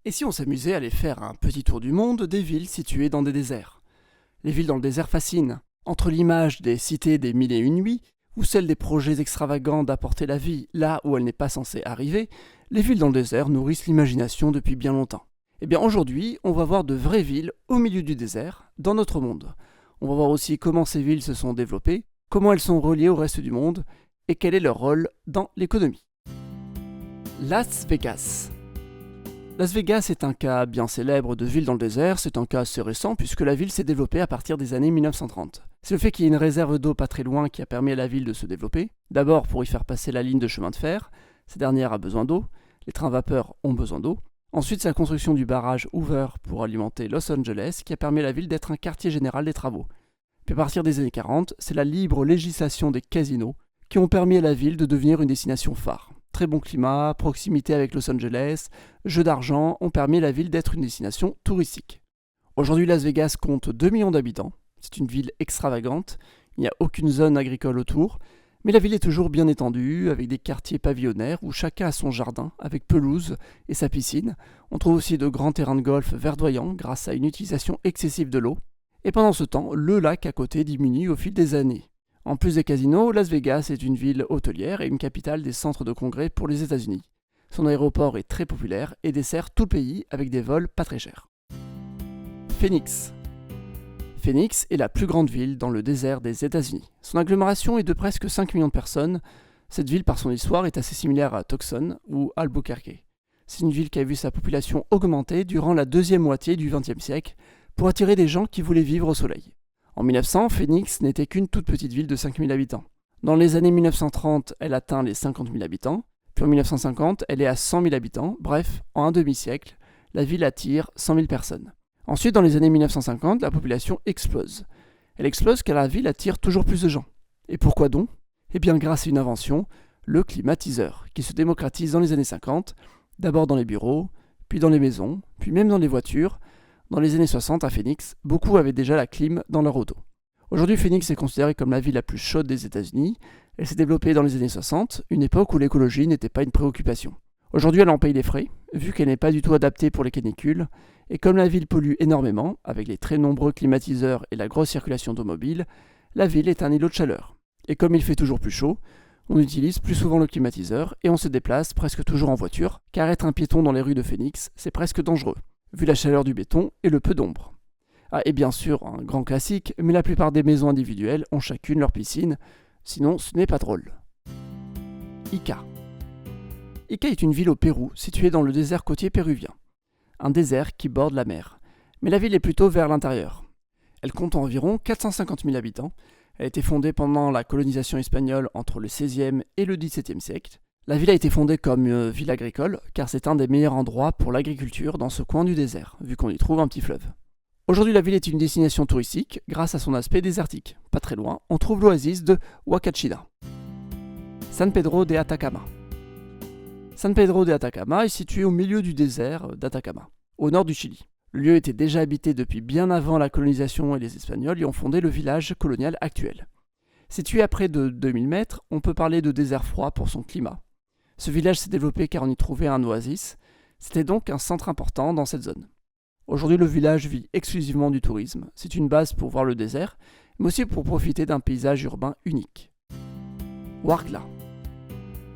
Et si on s'amusait à aller faire un petit tour du monde des villes situées dans des déserts? Les villes dans le désert fascinent. Entre l'image des cités des mille et une nuits, ou celle des projets extravagants d'apporter la vie là où elle n'est pas censée arriver, les villes dans le désert nourrissent l'imagination depuis bien longtemps. Et bien aujourd'hui, on va voir de vraies villes au milieu du désert, dans notre monde. On va voir aussi comment ces villes se sont développées, comment elles sont reliées au reste du monde, et quel est leur rôle dans l'économie. Las Vegas. Las Vegas est un cas bien célèbre de ville dans le désert, c'est un cas assez récent puisque la ville s'est développée à partir des années 1930. C'est le fait qu'il y ait une réserve d'eau pas très loin qui a permis à la ville de se développer. D'abord pour y faire passer la ligne de chemin de fer, cette dernière a besoin d'eau, les trains vapeur ont besoin d'eau. Ensuite c'est la construction du barrage Hoover pour alimenter Los Angeles qui a permis à la ville d'être un quartier général des travaux. Puis à partir des années 40, c'est la libre législation des casinos qui ont permis à la ville de devenir une destination phare. Très bon climat, proximité avec Los Angeles, jeux d'argent ont permis à la ville d'être une destination touristique. Aujourd'hui, Las Vegas compte 2 millions d'habitants. C'est une ville extravagante, il n'y a aucune zone agricole autour, mais la ville est toujours bien étendue, avec des quartiers pavillonnaires où chacun a son jardin, avec pelouse et sa piscine. On trouve aussi de grands terrains de golf verdoyants grâce à une utilisation excessive de l'eau. Et pendant ce temps, le lac à côté diminue au fil des années. En plus des casinos, Las Vegas est une ville hôtelière et une capitale des centres de congrès pour les États-Unis. Son aéroport est très populaire et dessert tout le pays avec des vols pas très chers. Phoenix. Phoenix est la plus grande ville dans le désert des États-Unis. Son agglomération est de presque 5 millions de personnes. Cette ville, par son histoire, est assez similaire à Tucson ou Albuquerque. C'est une ville qui a vu sa population augmenter durant la deuxième moitié du XXe siècle pour attirer des gens qui voulaient vivre au soleil. En 1900, Phoenix n'était qu'une toute petite ville de 5 000 habitants. Dans les années 1930, elle atteint les 50 000 habitants, puis en 1950, elle est à 100 000 habitants. Bref, en un demi-siècle, la ville attire 100 000 personnes. Ensuite, dans les années 1950, la population explose. Elle explose car la ville attire toujours plus de gens. Et pourquoi donc? Eh bien grâce à une invention, le climatiseur, qui se démocratise dans les années 50, d'abord dans les bureaux, puis dans les maisons, puis même dans les voitures. Dans les années 60, à Phoenix, beaucoup avaient déjà la clim dans leur auto. Aujourd'hui, Phoenix est considérée comme la ville la plus chaude des États-Unis. Elle s'est développée dans les années 60, une époque où l'écologie n'était pas une préoccupation. Aujourd'hui, elle en paye les frais, vu qu'elle n'est pas du tout adaptée pour les canicules, et comme la ville pollue énormément, avec les très nombreux climatiseurs et la grosse circulation d'automobiles, la ville est un îlot de chaleur. Et comme il fait toujours plus chaud, on utilise plus souvent le climatiseur et on se déplace presque toujours en voiture, car être un piéton dans les rues de Phoenix, c'est presque dangereux, vu la chaleur du béton et le peu d'ombre. Ah, et bien sûr, un grand classique, mais la plupart des maisons individuelles ont chacune leur piscine, sinon ce n'est pas drôle. Ica. Ica est une ville au Pérou, située dans le désert côtier péruvien. Un désert qui borde la mer. Mais la ville est plutôt vers l'intérieur. Elle compte environ 450 000 habitants. Elle a été fondée pendant la colonisation espagnole entre le XVIe et le XVIIe siècle. La ville a été fondée comme ville agricole, car c'est un des meilleurs endroits pour l'agriculture dans ce coin du désert, vu qu'on y trouve un petit fleuve. Aujourd'hui, la ville est une destination touristique grâce à son aspect désertique. Pas très loin, on trouve l'oasis de Huacachina. San Pedro de Atacama. San Pedro de Atacama est situé au milieu du désert d'Atacama, au nord du Chili. Le lieu était déjà habité depuis bien avant la colonisation et les Espagnols y ont fondé le village colonial actuel. Situé à près de 2000 mètres, on peut parler de désert froid pour son climat. Ce village s'est développé car on y trouvait un oasis. C'était donc un centre important dans cette zone. Aujourd'hui, le village vit exclusivement du tourisme. C'est une base pour voir le désert, mais aussi pour profiter d'un paysage urbain unique. Ouargla.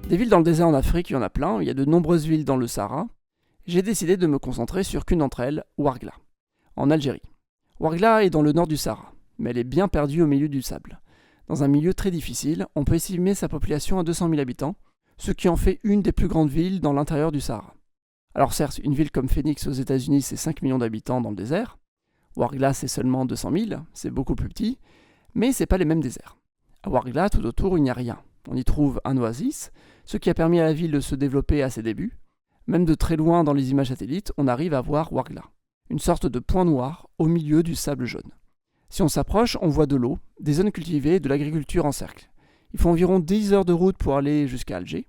Des villes dans le désert en Afrique, il y en a plein. Il y a de nombreuses villes dans le Sahara. J'ai décidé de me concentrer sur qu'une d'entre elles, Ouargla, en Algérie. Ouargla est dans le nord du Sahara, mais elle est bien perdue au milieu du sable. Dans un milieu très difficile, on peut estimer sa population à 200 000 habitants, ce qui en fait une des plus grandes villes dans l'intérieur du Sahara. Alors certes, une ville comme Phoenix aux États-Unis, c'est 5 millions d'habitants dans le désert. Ouargla, c'est seulement 200 000, c'est beaucoup plus petit, mais c'est pas les mêmes déserts. À Ouargla, tout autour, il n'y a rien. On y trouve un oasis, ce qui a permis à la ville de se développer à ses débuts. Même de très loin dans les images satellites, on arrive à voir Ouargla, une sorte de point noir au milieu du sable jaune. Si on s'approche, on voit de l'eau, des zones cultivées et de l'agriculture en cercle. Il faut environ 10 heures de route pour aller jusqu'à Alger.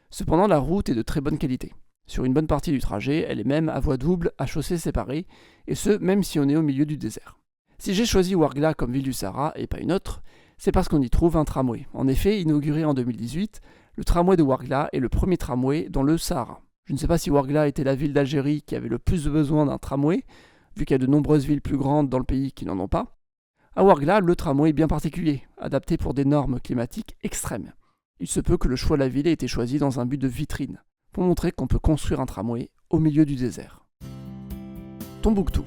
Cependant, la route est de très bonne qualité. Sur une bonne partie du trajet, elle est même à voie double, à chaussée séparée, et ce, même si on est au milieu du désert. Si j'ai choisi Ouargla comme ville du Sahara et pas une autre, c'est parce qu'on y trouve un tramway. En effet, inauguré en 2018, le tramway de Ouargla est le premier tramway dans le Sahara. Je ne sais pas si Ouargla était la ville d'Algérie qui avait le plus besoin d'un tramway, vu qu'il y a de nombreuses villes plus grandes dans le pays qui n'en ont pas. À Ouargla, le tramway est bien particulier, adapté pour des normes climatiques extrêmes. Il se peut que le choix de la ville ait été choisi dans un but de vitrine, pour montrer qu'on peut construire un tramway au milieu du désert. Tombouctou.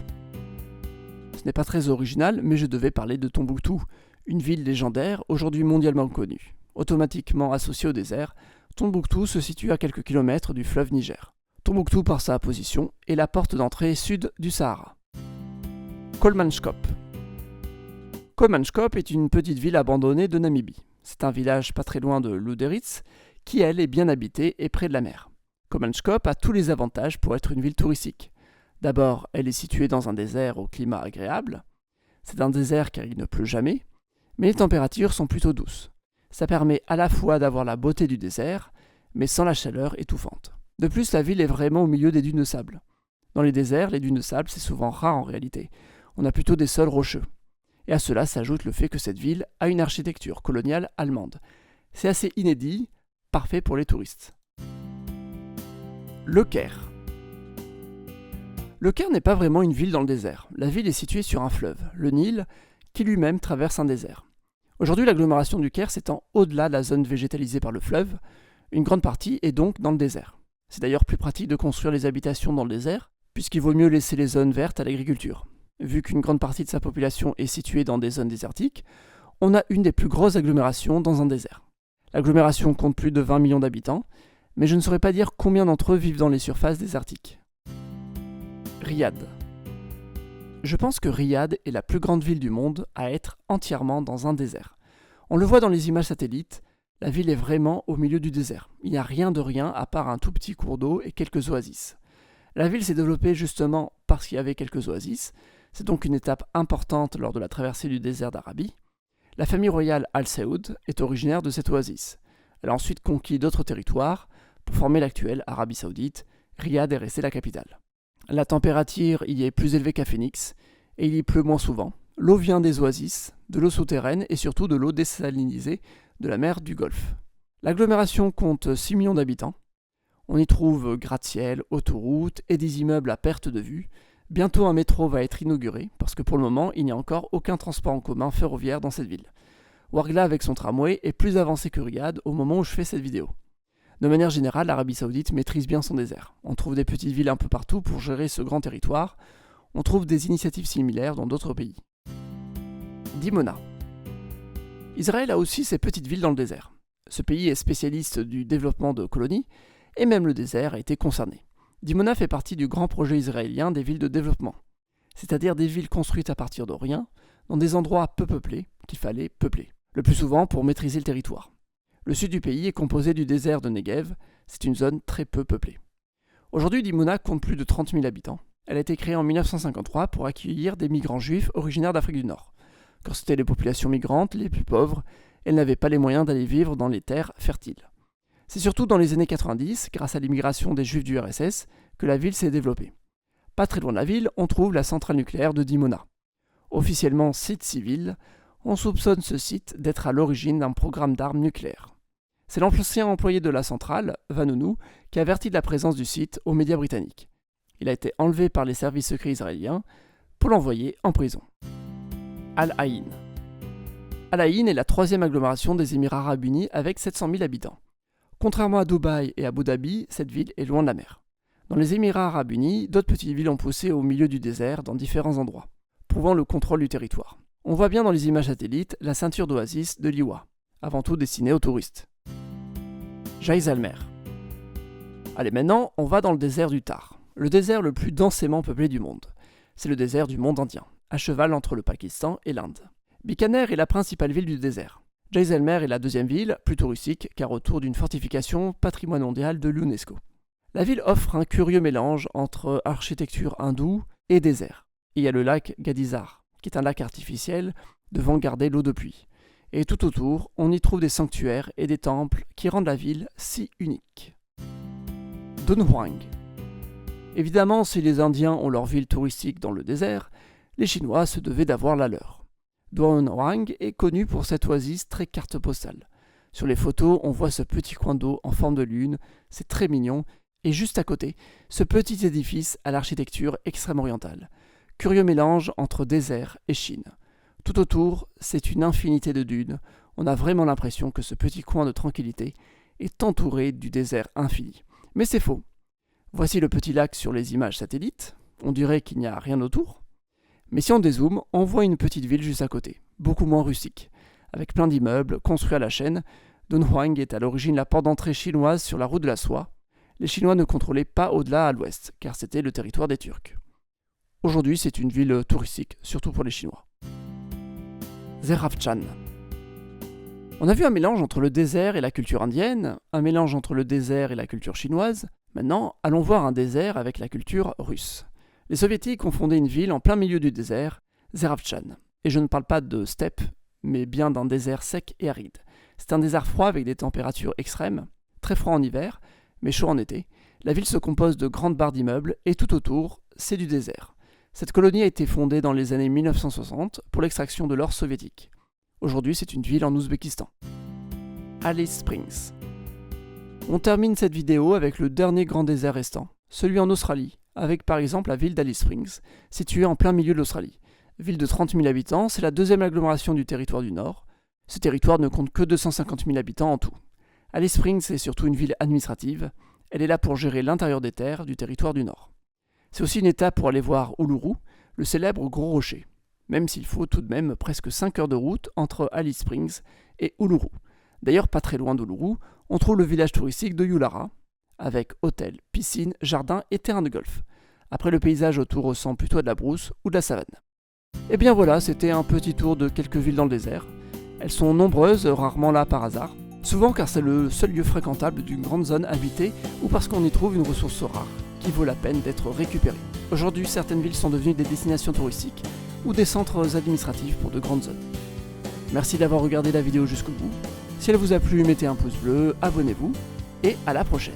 Ce n'est pas très original, mais je devais parler de Tombouctou, une ville légendaire, aujourd'hui mondialement connue. Automatiquement associée au désert, Tombouctou se situe à quelques kilomètres du fleuve Niger. Tombouctou, par sa position, est la porte d'entrée sud du Sahara. Kolmanskop. Kolmanskop est une petite ville abandonnée de Namibie. C'est un village pas très loin de Louderitz, qui elle est bien habitée et près de la mer. Kolmanskop a tous les avantages pour être une ville touristique. D'abord, elle est située dans un désert au climat agréable. C'est un désert car il ne pleut jamais, mais les températures sont plutôt douces. Ça permet à la fois d'avoir la beauté du désert, mais sans la chaleur étouffante. De plus, la ville est vraiment au milieu des dunes de sable. Dans les déserts, les dunes de sable, c'est souvent rare en réalité. On a plutôt des sols rocheux. Et à cela s'ajoute le fait que cette ville a une architecture coloniale allemande. C'est assez inédit, parfait pour les touristes. Le Caire. Le Caire n'est pas vraiment une ville dans le désert. La ville est située sur un fleuve, le Nil, qui lui-même traverse un désert. Aujourd'hui, l'agglomération du Caire s'étend au-delà de la zone végétalisée par le fleuve. Une grande partie est donc dans le désert. C'est d'ailleurs plus pratique de construire les habitations dans le désert, puisqu'il vaut mieux laisser les zones vertes à l'agriculture. Vu qu'une grande partie de sa population est située dans des zones désertiques, on a une des plus grosses agglomérations dans un désert. L'agglomération compte plus de 20 millions d'habitants, mais je ne saurais pas dire combien d'entre eux vivent dans les surfaces désertiques. Riyad. Je pense que Riyad est la plus grande ville du monde à être entièrement dans un désert. On le voit dans les images satellites, la ville est vraiment au milieu du désert. Il n'y a rien de rien à part un tout petit cours d'eau et quelques oasis. La ville s'est développée justement parce qu'il y avait quelques oasis. C'est donc une étape importante lors de la traversée du désert d'Arabie. La famille royale Al Saoud est originaire de cette oasis. Elle a ensuite conquis d'autres territoires pour former l'actuelle Arabie Saoudite. Riyad est restée la capitale. La température y est plus élevée qu'à Phoenix et il y pleut moins souvent. L'eau vient des oasis, de l'eau souterraine et surtout de l'eau désalinisée de la mer du Golfe. L'agglomération compte 6 millions d'habitants. On y trouve gratte-ciel, autoroutes et des immeubles à perte de vue. Bientôt un métro va être inauguré parce que pour le moment il n'y a encore aucun transport en commun ferroviaire dans cette ville. Ouargla avec son tramway est plus avancé que Riyad au moment où je fais cette vidéo. De manière générale, l'Arabie Saoudite maîtrise bien son désert. On trouve des petites villes un peu partout pour gérer ce grand territoire. On trouve des initiatives similaires dans d'autres pays. Dimona. Israël a aussi ses petites villes dans le désert. Ce pays est spécialiste du développement de colonies, et même le désert a été concerné. Dimona fait partie du grand projet israélien des villes de développement, c'est-à-dire des villes construites à partir de rien, dans des endroits peu peuplés qu'il fallait peupler, le plus souvent pour maîtriser le territoire. Le sud du pays est composé du désert de Negev, c'est une zone très peu peuplée. Aujourd'hui, Dimona compte plus de 30 000 habitants. Elle a été créée en 1953 pour accueillir des migrants juifs originaires d'Afrique du Nord. Quand c'était les populations migrantes les plus pauvres, elles n'avaient pas les moyens d'aller vivre dans les terres fertiles. C'est surtout dans les années 90, grâce à l'immigration des juifs du RSS, que la ville s'est développée. Pas très loin de la ville, on trouve la centrale nucléaire de Dimona. Officiellement site civil, on soupçonne ce site d'être à l'origine d'un programme d'armes nucléaires. C'est l'ancien employé de la centrale, Vanunu, qui avertit de la présence du site aux médias britanniques. Il a été enlevé par les services secrets israéliens pour l'envoyer en prison. Al Ain. Al Ain est la troisième agglomération des Émirats arabes unis avec 700 000 habitants. Contrairement à Dubaï et Abu Dhabi, cette ville est loin de la mer. Dans les Émirats arabes unis, d'autres petites villes ont poussé au milieu du désert dans différents endroits, prouvant le contrôle du territoire. On voit bien dans les images satellites la ceinture d'oasis de Liwa, avant tout destinée aux touristes. Jaisalmer. Allez, maintenant, on va dans le désert du Thar, le désert le plus densément peuplé du monde. C'est le désert du monde Indien, à cheval entre le Pakistan et l'Inde. Bikaner est la principale ville du désert. Jaisalmer est la deuxième ville, plus touristique, car autour d'une fortification patrimoine mondial de l'UNESCO. La ville offre un curieux mélange entre architecture hindoue et désert. Il y a le lac Gadizar, qui est un lac artificiel devant garder l'eau de pluie. Et tout autour, on y trouve des sanctuaires et des temples qui rendent la ville si unique. Dunhuang. Évidemment, si les Indiens ont leur ville touristique dans le désert, les Chinois se devaient d'avoir la leur. Dunhuang est connu pour cette oasis très carte postale. Sur les photos, on voit ce petit coin d'eau en forme de lune, c'est très mignon, et juste à côté, ce petit édifice à l'architecture extrême-orientale. Curieux mélange entre désert et Chine. Tout autour, c'est une infinité de dunes. On a vraiment l'impression que ce petit coin de tranquillité est entouré du désert infini. Mais c'est faux. Voici le petit lac sur les images satellites. On dirait qu'il n'y a rien autour. Mais si on dézoome, on voit une petite ville juste à côté, beaucoup moins rustique. Avec plein d'immeubles construits à la chaîne, Dunhuang est à l'origine la porte d'entrée chinoise sur la route de la soie. Les Chinois ne contrôlaient pas au-delà à l'ouest, car c'était le territoire des Turcs. Aujourd'hui, c'est une ville touristique, surtout pour les Chinois. Zerafshan. On a vu un mélange entre le désert et la culture indienne, un mélange entre le désert et la culture chinoise. Maintenant, allons voir un désert avec la culture russe. Les Soviétiques ont fondé une ville en plein milieu du désert, Zerafshan. Et je ne parle pas de steppe, mais bien d'un désert sec et aride. C'est un désert froid avec des températures extrêmes, très froid en hiver, mais chaud en été. La ville se compose de grandes barres d'immeubles et tout autour, c'est du désert. Cette colonie a été fondée dans les années 1960 pour l'extraction de l'or soviétique. Aujourd'hui, c'est une ville en Ouzbékistan. Alice Springs. On termine cette vidéo avec le dernier grand désert restant, celui en Australie, avec par exemple la ville d'Alice Springs, située en plein milieu de l'Australie. Ville de 30 000 habitants, c'est la deuxième agglomération du territoire du Nord. Ce territoire ne compte que 250 000 habitants en tout. Alice Springs est surtout une ville administrative. Elle est là pour gérer l'intérieur des terres du territoire du Nord. C'est aussi une étape pour aller voir Uluru, le célèbre Gros Rocher, même s'il faut tout de même presque 5 heures de route entre Alice Springs et Uluru. D'ailleurs, pas très loin d'Uluru, on trouve le village touristique de Yulara, avec hôtel, piscine, jardin et terrain de golf. Après, le paysage autour ressemble plutôt à de la brousse ou de la savane. Et bien voilà, c'était un petit tour de quelques villes dans le désert. Elles sont nombreuses, rarement là par hasard. Souvent car c'est le seul lieu fréquentable d'une grande zone habitée ou parce qu'on y trouve une ressource rare, qui vaut la peine d'être récupérée. Aujourd'hui, certaines villes sont devenues des destinations touristiques ou des centres administratifs pour de grandes zones. Merci d'avoir regardé la vidéo jusqu'au bout. Si elle vous a plu, mettez un pouce bleu, abonnez-vous et à la prochaine.